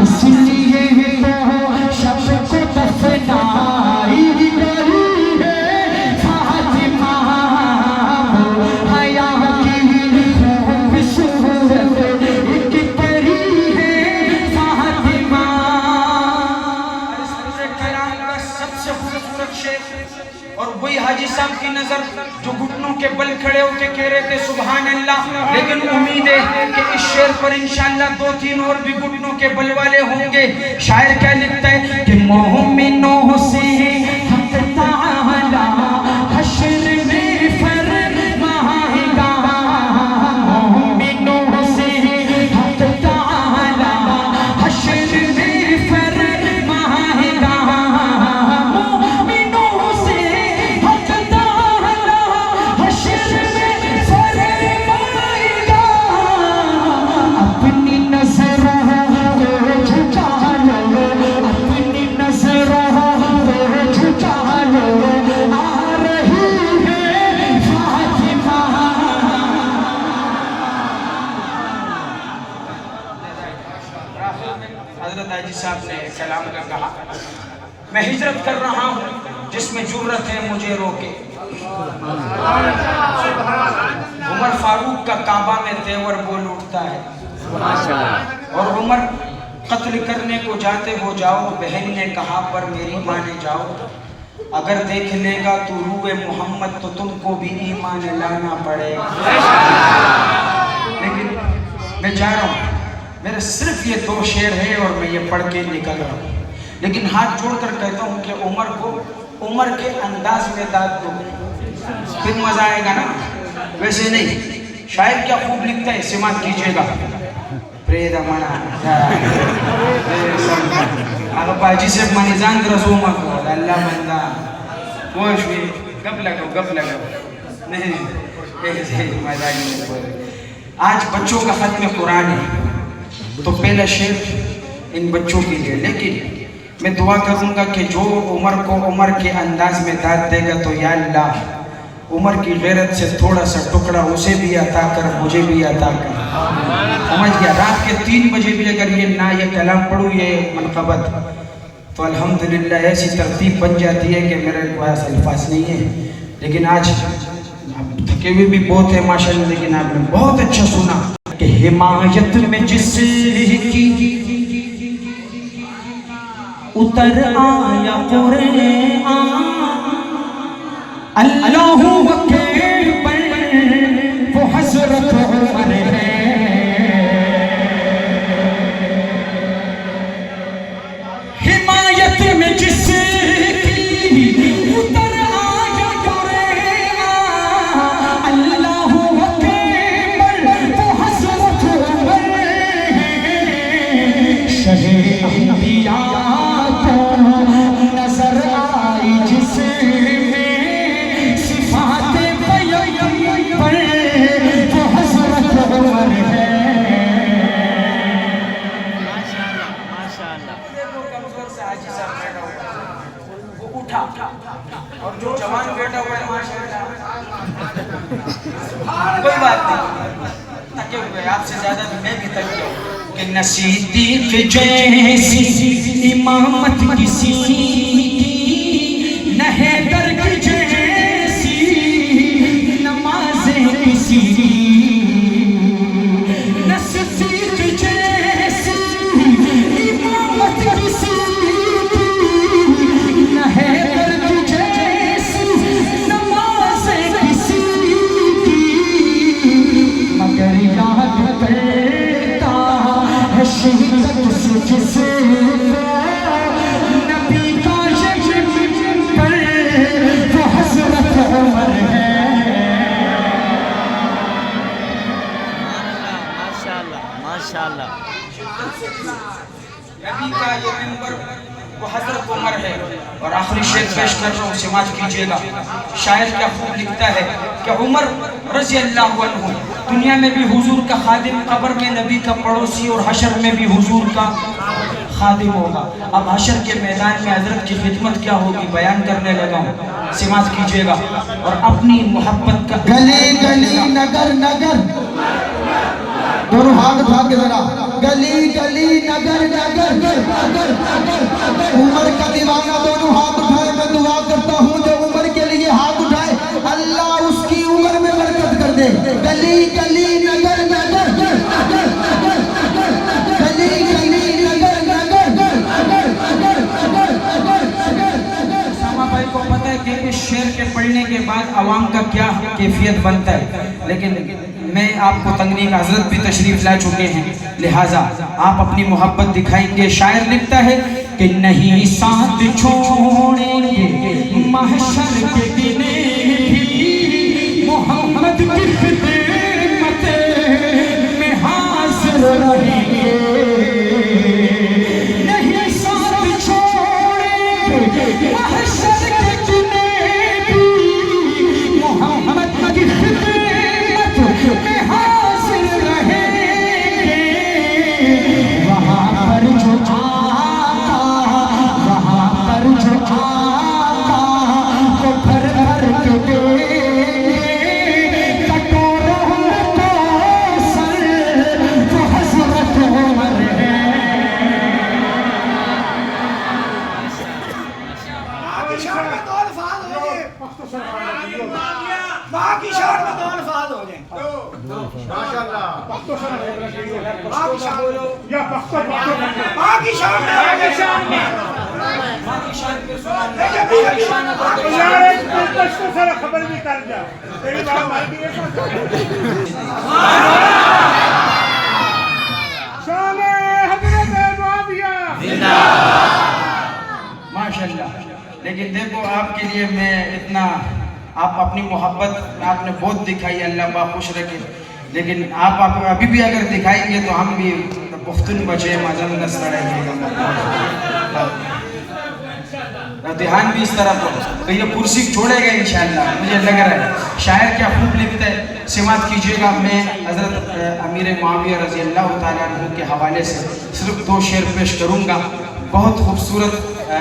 [SPEAKER 1] اس لیے وہ شب کو دفنائی گئی ہے فاطمہ، وہ حیا کی خوبصورت ایک پری ہے فاطمہ. کلام کا سب سے خوبصورت شعر اور وہی حاجی صاحب کی نظر جو گھٹنوں کے بل کھڑے ہو کے کہہ رہے تھے سبحان اللہ. لیکن امید ہے کہ اس شعر پر انشاءاللہ 2-3 اور بھی گھٹنوں کے بل والے ہوں گے. شاعر کیا لکھتا ہے کہ مومنوں سے حق تعالی حشر میں فرمائے گا، مومنوں سے حق تعالی حشر میں فرمائے گا، مومنوں سے حق تعالی حشر میں فرمائے گا. اپنی نظروں کو جھکا لو، اپنی نظروں کو جھکا لو، آ رہی ہے فاطمہ. حضرت حاجی صاحب نے کلام کا کہا میں ہجرت کر رہا ہوں جس میں جرت ہے مجھے روکے. عمر فاروق کا کعبہ میں تیور بول اٹھتا ہے، اور عمر قتل کرنے کو جاتے ہو جاؤ، بہن نے کہا پر میری مانے جاؤ، اگر دیکھ لے گا تو روح محمد تو تم کو بھی ایمان لانا پڑے. لیکن میں جا رہا ہوں، میرے صرف یہ 2 شعر ہے اور میں یہ پڑھ کے نکل رہا ہوں. لیکن ہاتھ جوڑ کر کہتا ہوں کہ عمر کو عمر کے انداز میں داد دو، پھر مزہ آئے گا نا. ویسے نہیں. شاعر کیا خوب لکھتا ہے، سماعت کیجیے گا. پریدا منا آگا باجی سے منیزان درسو مکو اللہ بندہ کوش بھی گپ لگو نہیں مزہ نہیں. آج بچوں کا ختم قرآن ہے تو پہلا شعر ان بچوں کے لیے. لیکن میں دعا کروں گا کہ جو عمر کو عمر کے انداز میں داد دے گا تو یا اللہ عمر کی غیرت سے تھوڑا سا ٹکڑا اسے بھی عطا کر، مجھے بھی عطا کر. سمجھ گیا؟ رات کے 3 بجے بھی اگر یہ کلام پڑھوں یہ منقبت تو الحمدللہ ایسی ترتیب بن جاتی ہے کہ میرے پاس الفاظ نہیں ہے. لیکن آج تھکے ہوئے بھی بہت ہے ماشاءاللہ، لیکن آپ نے بہت اچھا سنا کہ حمایت میں جس کی اتر آیا قرآن، اللہ اکبر وہ حضرت عمر ہے. حمایت میں جس کی اتر آیا قرآن، اللہ اکبر وہ حضرت عمر ہے. شہ انبیاء نظر آئی جس میں صفات پیغمبر وہ حضرت عمر ہے. وہ اٹھا اور جو جوان بیٹا ہوا ہے ماشاءاللہ کوئی بات نہیں، تھکے ہوئے آپ سے زیادہ میں بھی تھک گیا ہوں. کہ صدیق جیسی امامت کسی کی نہ حیدر کی جیسی
[SPEAKER 2] جس نبی کا پر وہ حضرت عمر ہے.
[SPEAKER 4] ماشاءاللہ
[SPEAKER 1] نبی کا یہ منبر وہ حضرت عمر ہے. اور آخری شعر پیش کر رہا ہوں، سماعت کیجئے گا. شاعر کیا خوب لکھتا ہے کہ عمر رضی اللہ عنہ دنیا میں بھی حضور کا خادم، قبر میں نبی کا پڑوسی، اور حشر میں بھی حضور کا خادم ہوگا. اب حشر کے میدان میں حضرت کی خدمت کیا ہوگی بیان کرنے لگا ہوں، سماعت کیجئے گا. اور اپنی محبت کا
[SPEAKER 2] گلی گلی نگر نگر، دونوں ہاتھ اٹھا کے ذرا، گلی گلی نگر نگر، عمر کا دیوانہ دونوں ہاتھ اٹھائے. میں دعا کرتا ہوں جو عمر کے لیے ہاتھ اٹھائے اللہ اس کی عمر میں برکت کر دے. گلی گلی نگر نگر، گلی گلی نگر نگر.
[SPEAKER 1] اسامہ بھائی کو پتہ ہے کہ اس شعر کے پڑھنے کے بعد عوام کا کیا کیفیت بنتا ہے، لیکن میں آپ کو تنگنی کا حضرت بھی تشریف لا چکے ہیں، لہٰذا آپ اپنی محبت دکھائیں گے. شاعر لکھتا ہے کہ نہیں ساتھ چھوڑیں گے محشر کے دن بھی، محمد کی خدمت میں حاضر رہیں گے. نہیں ساتھ چھوڑیں گے محشر کے دن بھی، محمد کی خدمت میں حاضر رہیں گے. وہاں پر جو آقا، وہاں پر جو آقا کو بھر بھر کے دے کٹوروں کو سر، وہ حضرت عمر ہے.
[SPEAKER 3] ماں کی شان میں دو الفاظ ہو جائیں، ماں کی شان میں دو الفاظ ہو جائیں. ماشاءاللہ ماں کی شان ماں کی شان میں
[SPEAKER 5] خبر بھی کر جا تیری بات مانتی ہے. شان حضرت معاویہ
[SPEAKER 1] ماشاءاللہ. لیکن دیکھو آپ کے لیے میں اتنا، آپ اپنی محبت آپ نے بہت دکھائی، اللہ با خوش رکھے. لیکن آپ ابھی بھی اگر دکھائیں گے تو ہم بھی پختون بچے مازن نسل رہیں گے. دھیان بھی اس طرف ہو تو یہ کرسی چھوڑے گا انشاءاللہ، مجھے لگ رہا ہے. شاعر کیا خوب لکھتا ہے، سماعت کیجئے گا. میں حضرت امیر معاویہ رضی اللہ تعالیٰ عنہ کے حوالے سے صرف 2 شعر پیش کروں گا. بہت خوبصورت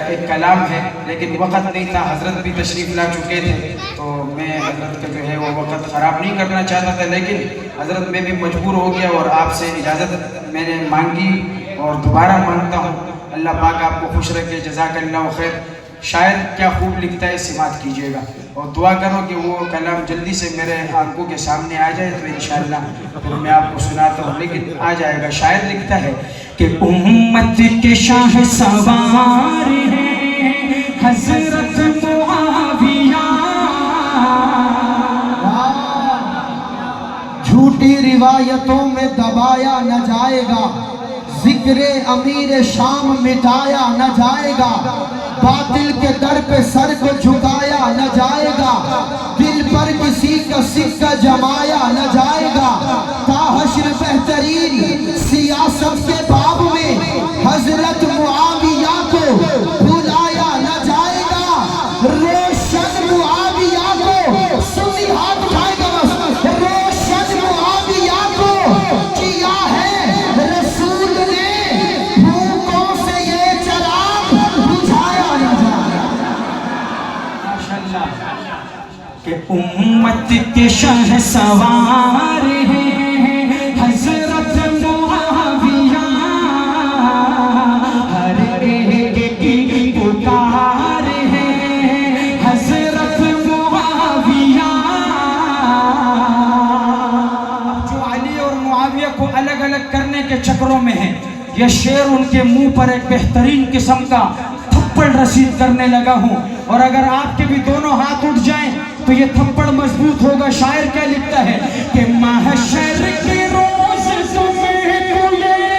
[SPEAKER 1] ایک کلام ہے، لیکن وقت نہیں تھا، حضرت بھی تشریف لا چکے تھے تو میں حضرت کا جو ہے وہ وقت خراب نہیں کرنا چاہتا تھا. لیکن حضرت میں بھی مجبور ہو گیا اور آپ سے اجازت میں نے مانگی اور دوبارہ مانگتا ہوں. اللہ پاک آپ کو خوش رکھے، جزاک اللہ خیر. شاعر کیا خوب لکھتا ہے، سماعت کیجئے گا اور دعا کرو کہ وہ کلام جلدی سے میرے آنکھوں کے سامنے آ جائے تو انشاءاللہ پھر میں آپ کو سناتا ہوں، لیکن آ جائے گا. شاعر لکھتا ہے کہ امت کے شاہ سوار ہیں حضرت معاویہ،
[SPEAKER 2] جھوٹی روایتوں میں دبایا نہ جائے گا، ذکر امیر شام مٹایا نہ جائے گا، باطل کے در پہ سر کو جھکایا نہ جائے گا، دل پر کسی کا سکہ جمایا نہ جائے گا. تا حشر بہترین سیاست کے باب میں حضرت معاویہ کو بھلایا نہ جائے گا. روشن معاویہ کو، سنی ہاتھ اٹھائے گا بس، روشن معاویہ کو کیا ہے رسول نے بھوکوں سے یہ چراغ بجھایا نہ جائے.
[SPEAKER 1] کہ امت کے شاہ سوار ہیں حضرت معاویہ، ہر ایک کی پکار ہے حضرت معاویہ. جو علی اور معاویہ کو الگ الگ کرنے کے چکروں میں ہیں، یہ شعر ان کے منہ پر ایک بہترین قسم کا تھپڑ رسید کرنے لگا ہوں. اور اگر آپ کے بھی دونوں ہاتھ اٹھ جائیں تو یہ تھپڑ مضبوط ہوگا. شاعر کیا لکھتا ہے کہ محشر کے روز تمہیں ہو جائے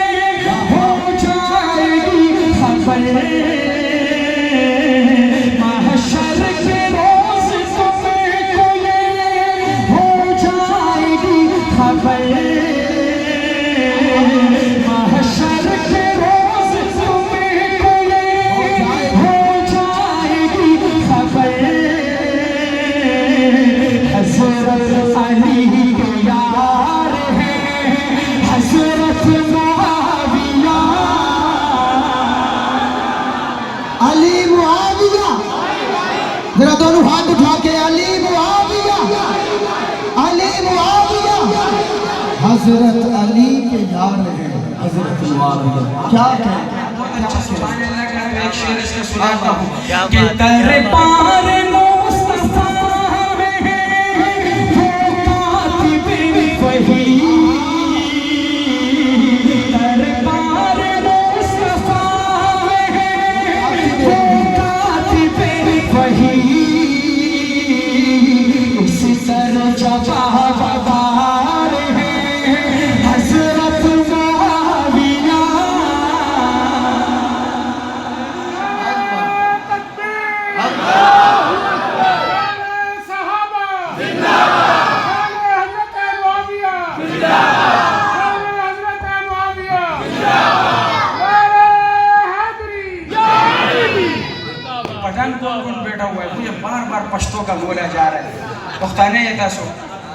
[SPEAKER 6] محشر کے روز تمہیں کو یہ ہو جائے گی خبر حضرت علی کے یار ہیں حضرت معاویہ
[SPEAKER 2] علی معاویہ ذرا دونوں ہاتھ اٹھا کے علی معاویہ علی معاویہ حضرت علی کے یار ہیں حضرت معاویہ کیا کہیں
[SPEAKER 1] ایک شعر اس کا سناتا ہوں
[SPEAKER 6] کہ دربار مصطفیٰ میں وہ کاتب وحی دربار مصطفیٰ میں وہ کاتب وحی اسی درجہ بہار ہے حضرت معاویہ
[SPEAKER 5] صحابہ حضرت معاویہ حضرت معاویہ
[SPEAKER 1] پٹھان کون بیٹھا ہوا ہے مجھے بار بار پشتو کا بولا جا رہا ہے پختانے یہ تاسو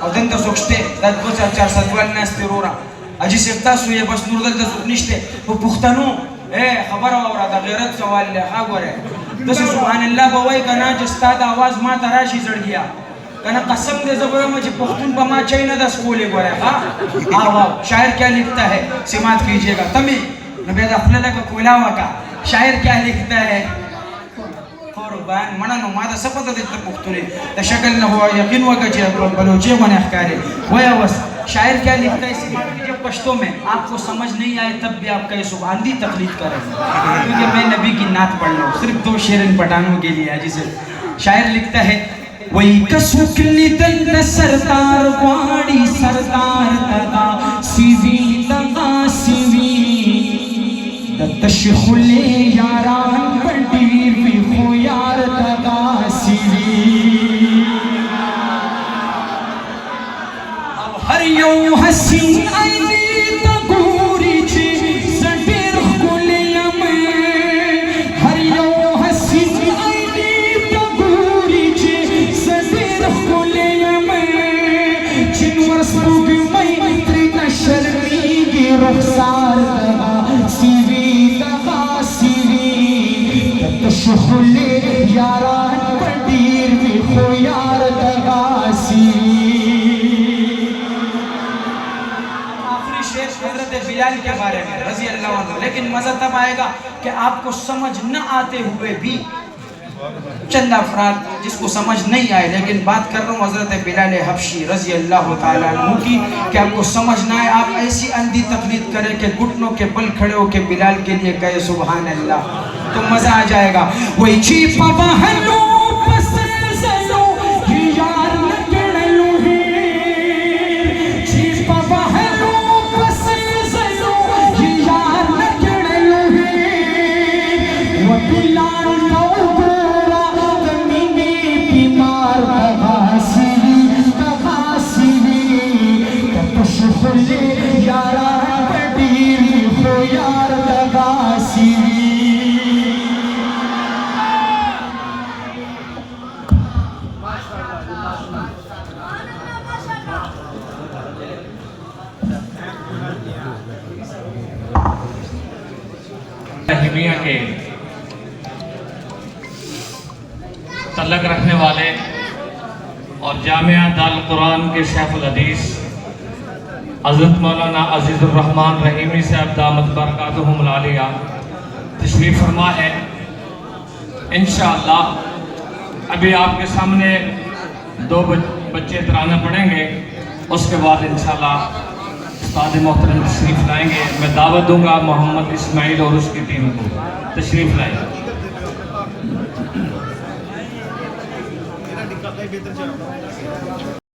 [SPEAKER 1] اور دن تاسو کشتے داد دو چار چار سدوال ناس تیرورا اجی سیب تاسو یہ بس نوردل تاسو نشتے وہ پختانو خبر آورا دا غیرت سوال لے خاگو رہے تاسو سبحان اللہ بوائی کنا جستا دا آواز ما تراشی زڑ گیا کنا قسم دے زبوئے مجھے پختون پا ما چاہینا دا سکولے گو رہے آواو شاعر کیا لکھتا ہے سمات کیجئے گا تمہیں نبید افلالہ کا کولاوہ کا شاعر کیا لکھتا ہے قربان منانو ماذا سپتا دیتا پختونے تا شکل نہ ہوا یقین وکا چی بلوچے کو نحکارے ویا وس شاعر کیا لکھتا ہے اسی بات جب پشتوں میں آپ کو سمجھ نہیں آئے تب بھی آپ کا یہ سبحان دی تقلید کریں کیونکہ میں نبی کی نعت پڑھ لوں صرف دو شیرن پٹھانوں کے لیے جسے شاعر لکھتا ہے وہی کسوک لیدن سردار واری سردار تدا سیوی تدا سیوی تشخلے یاران پڑیر بھی خو یار تدا سیوی اب ہر یو حسین آئینی تگوری چی سٹیر خلیم ہر یو حسین آئینی تگوری چی سٹیر خلیم چنور سروگ میتری نشرمی گی رخصار تدا سیوی تشخلے یاران پڑیر بھی خو یار دگاسی آخری شعر حضرت بلال کے بارے میں رضی اللہ عنہ لیکن مزہ تب آئے گا کہ آپ کو سمجھ نہ آتے ہوئے بھی چند افراد جس کو سمجھ نہیں آئے لیکن بات کر رہا ہوں حضرت بلال حبشی رضی اللہ تعالیٰ عنہ کی کہ آپ کو سمجھ نہ آئے آپ ایسی اندھی تقلید کریں کہ گھٹنوں کے بل کھڑے ہو کے بلال کے لیے کہے سبحان اللہ تو مزہ آ جائے گا وہی چیپا بہنو پسر زلو یار لگڑلو ہے چیپا بہنو پسر زلو یار لگڑلو ہے وہ بلال نو گورا دمینے بیمار بغاسیوی تشخلے یاران پڑیر خو یار لگاسیوی
[SPEAKER 7] رحیمیہ کے تعلق رکھنے والے اور جامعہ دار القرآن کے شیخ الحدیث حضرت مولانا عزیز الرحمن رحیمی صاحب دامت برکاتہم العالیہ تشریف فرما ہے انشاءاللہ ابھی آپ کے سامنے دو بچے ترانہ پڑھیں گے اس کے بعد انشاءاللہ استاد محترم تشریف لائیں گے میں دعوت دوں گا محمد اسماعیل اور اس کی ٹیم کو تشریف لائیں گے